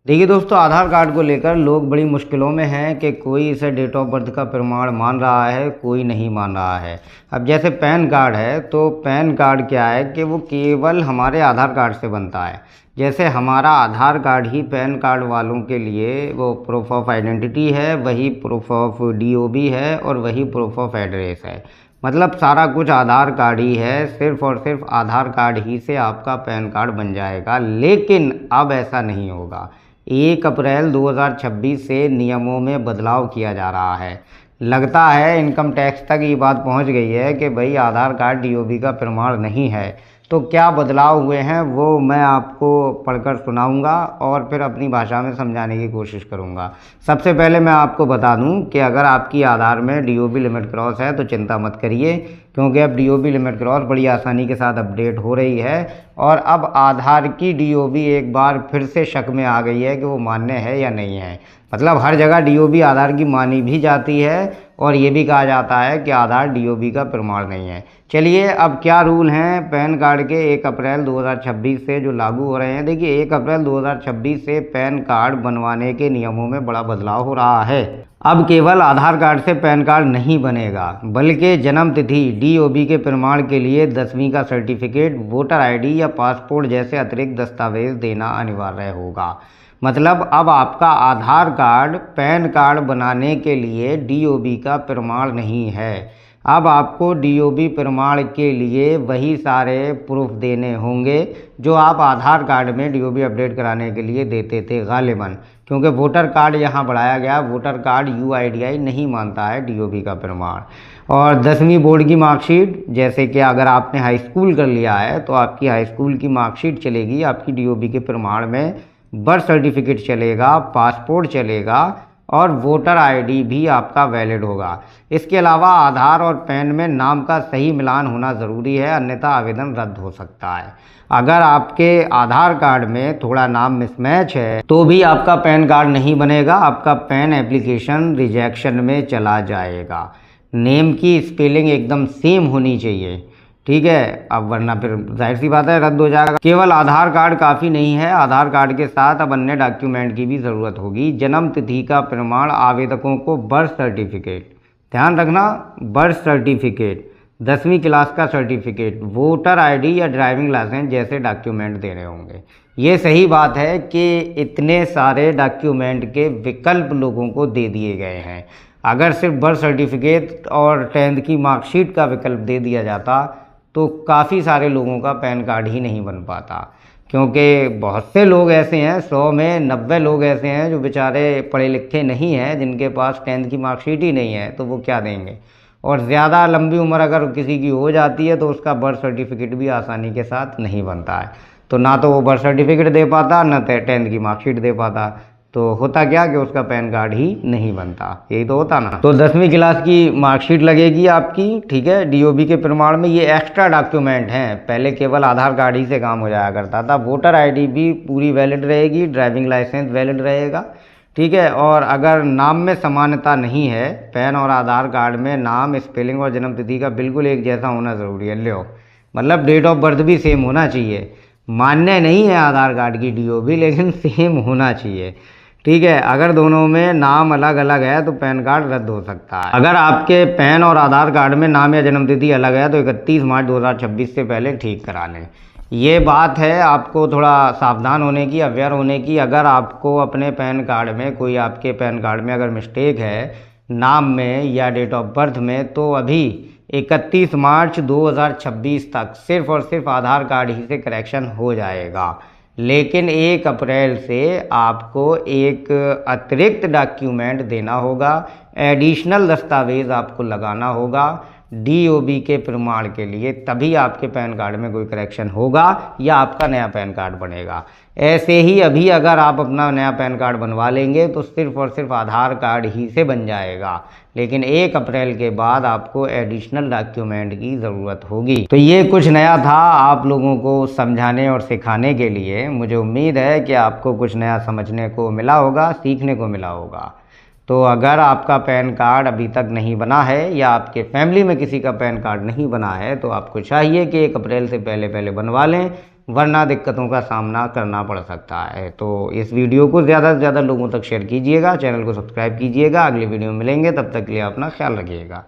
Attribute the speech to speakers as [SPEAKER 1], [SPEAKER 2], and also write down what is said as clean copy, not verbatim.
[SPEAKER 1] देखिए दोस्तों, आधार कार्ड को लेकर लोग बड़ी मुश्किलों में हैं कि कोई इसे डेट ऑफ बर्थ का प्रमाण मान रहा है, कोई नहीं मान रहा है। अब जैसे पैन कार्ड है, तो पैन कार्ड क्या है कि वो केवल हमारे आधार कार्ड से बनता है। जैसे हमारा आधार कार्ड ही पैन कार्ड वालों के लिए वो प्रूफ ऑफ आइडेंटिटी है, वही प्रूफ ऑफ डीओबी है और वही प्रूफ ऑफ एड्रेस है। मतलब सारा कुछ आधार कार्ड ही है, सिर्फ और सिर्फ आधार कार्ड ही से आपका पैन कार्ड बन जाएगा। लेकिन अब ऐसा नहीं होगा। 1 अप्रैल 2026 से नियमों में बदलाव किया जा रहा है। लगता है इनकम टैक्स तक ये बात पहुंच गई है कि भाई आधार कार्ड डीओबी का प्रमाण नहीं है। तो क्या बदलाव हुए हैं वो मैं आपको पढ़कर सुनाऊंगा और फिर अपनी भाषा में समझाने की कोशिश करूंगा। सबसे पहले मैं आपको बता दूं कि अगर आपकी आधार में डीओबी लिमिट क्रॉस है तो चिंता मत करिए, क्योंकि अब डीओबी लिमिट क्रॉस बड़ी आसानी के साथ अपडेट हो रही है और अब आधार की डीओबी एक बार फिर से शक में आ गई है कि वो मान्य है या नहीं है। मतलब हर जगह डीओबी आधार की मानी भी जाती है और ये भी कहा जाता है कि आधार डीओबी का प्रमाण नहीं है। चलिए, अब क्या रूल हैं पैन कार्ड के 1 अप्रैल 2026 से जो लागू हो रहे हैं। देखिए, 1 अप्रैल 2026 से पैन कार्ड बनवाने के नियमों में बड़ा बदलाव हो रहा है। अब केवल आधार कार्ड से पैन कार्ड नहीं बनेगा, बल्कि जन्म तिथि डीओबी के प्रमाण के लिए 10वीं का सर्टिफिकेट, वोटर आईडी या पासपोर्ट जैसे अतिरिक्त दस्तावेज देना अनिवार्य होगा। मतलब अब आपका आधार कार्ड पैन कार्ड बनाने के लिए डीओबी का प्रमाण नहीं है। अब आपको डीओबी प्रमाण के लिए वही सारे प्रूफ देने होंगे जो आप आधार कार्ड में डीओबी अपडेट कराने के लिए देते थे गालिबन, क्योंकि वोटर कार्ड यहाँ बढ़ाया गया। वोटर कार्ड यूआईडीआई नहीं मानता है डीओबी का प्रमाण। और 10वीं बोर्ड की मार्कशीट, जैसे कि अगर आपने हाई स्कूल कर लिया है तो आपकी हाई स्कूल की मार्कशीट चलेगी, आपकी डीओबी के प्रमाण में बर्थ सर्टिफिकेट चलेगा, पासपोर्ट चलेगा और वोटर आईडी भी आपका वैलिड होगा। इसके अलावा आधार और पैन में नाम का सही मिलान होना ज़रूरी है, अन्यथा आवेदन रद्द हो सकता है। अगर आपके आधार कार्ड में थोड़ा नाम मिसमैच है तो भी आपका पैन कार्ड नहीं बनेगा, आपका पैन एप्लीकेशन रिजेक्शन में चला जाएगा। नेम की स्पेलिंग एकदम सेम होनी चाहिए, ठीक है। अब वरना फिर जाहिर सी बात है रद्द हो जाएगा। केवल आधार कार्ड काफ़ी नहीं है, आधार कार्ड के साथ अब अन्य डॉक्यूमेंट की भी ज़रूरत होगी। जन्म तिथि का प्रमाण आवेदकों को बर्थ सर्टिफिकेट, ध्यान रखना, बर्थ सर्टिफिकेट, 10वीं क्लास का सर्टिफिकेट, वोटर आईडी या ड्राइविंग लाइसेंस जैसे डॉक्यूमेंट देने होंगे। ये सही बात है कि इतने सारे डॉक्यूमेंट के विकल्प लोगों को दे दिए गए हैं। अगर सिर्फ बर्थ सर्टिफिकेट और 10th की मार्कशीट का विकल्प दे दिया जाता तो काफ़ी सारे लोगों का पैन कार्ड ही नहीं बन पाता, क्योंकि बहुत से लोग ऐसे हैं, 100 में 90 लोग ऐसे हैं जो बेचारे पढ़े लिखे नहीं हैं, जिनके पास 10th की मार्कशीट ही नहीं है, तो वो क्या देंगे। और ज़्यादा लंबी उम्र अगर किसी की हो जाती है तो उसका बर्थ सर्टिफिकेट भी आसानी के साथ नहीं बनता है, तो ना तो वो बर्थ सर्टिफिकेट दे पाता, ना 10th की मार्कशीट दे पाता। तो होता क्या कि उसका पैन कार्ड ही नहीं बनता, यही तो होता ना। तो 10वीं क्लास की मार्कशीट लगेगी आपकी, ठीक है, डीओबी के प्रमाण में। ये एक्स्ट्रा डॉक्यूमेंट हैं, पहले केवल आधार कार्ड ही से काम हो जाया करता था। वोटर आईडी भी पूरी वैलिड रहेगी, ड्राइविंग लाइसेंस वैलिड रहेगा, ठीक है। और अगर नाम में समानता नहीं है, पैन और आधार कार्ड में नाम, स्पेलिंग और जन्म तिथि का बिल्कुल एक जैसा होना ज़रूरी है। लो, मतलब डेट ऑफ बर्थ भी सेम होना चाहिए। मान्य नहीं है आधार कार्ड की डीओबी, लेकिन सेम होना चाहिए, ठीक है। अगर दोनों में नाम अलग अलग है तो पैन कार्ड रद्द हो सकता है। अगर आपके पैन और आधार कार्ड में नाम या जन्मतिथि अलग है तो 31 मार्च 2026 से पहले ठीक करा लें। ये बात है आपको थोड़ा सावधान होने की, अवेयर होने की। अगर आपको अपने पैन कार्ड में कोई, आपके पैन कार्ड में अगर मिस्टेक है नाम में या डेट ऑफ बर्थ में, तो अभी 31 मार्च 2026 तक सिर्फ और सिर्फ आधार कार्ड ही से करेक्शन हो जाएगा। लेकिन 1 अप्रैल से आपको एक अतिरिक्त डॉक्यूमेंट देना होगा, एडिशनल दस्तावेज़ आपको लगाना होगा डीओबी के प्रमाण के लिए, तभी आपके पैन कार्ड में कोई करेक्शन होगा या आपका नया पैन कार्ड बनेगा। ऐसे ही अभी अगर आप अपना नया पैन कार्ड बनवा लेंगे तो सिर्फ और सिर्फ आधार कार्ड ही से बन जाएगा, लेकिन 1 अप्रैल के बाद आपको एडिशनल डॉक्यूमेंट की ज़रूरत होगी। तो ये कुछ नया था आप लोगों को समझाने और सिखाने के लिए। मुझे उम्मीद है कि आपको कुछ नया समझने को मिला होगा, सीखने को मिला होगा। तो अगर आपका पैन कार्ड अभी तक नहीं बना है या आपके फैमिली में किसी का पैन कार्ड नहीं बना है तो आपको चाहिए कि 1 अप्रैल से पहले पहले बनवा लें, वरना दिक्कतों का सामना करना पड़ सकता है। तो इस वीडियो को ज़्यादा से ज़्यादा लोगों तक शेयर कीजिएगा, चैनल को सब्सक्राइब कीजिएगा। अगली वीडियो में मिलेंगे, तब तक के लिए अपना ख्याल रखिएगा।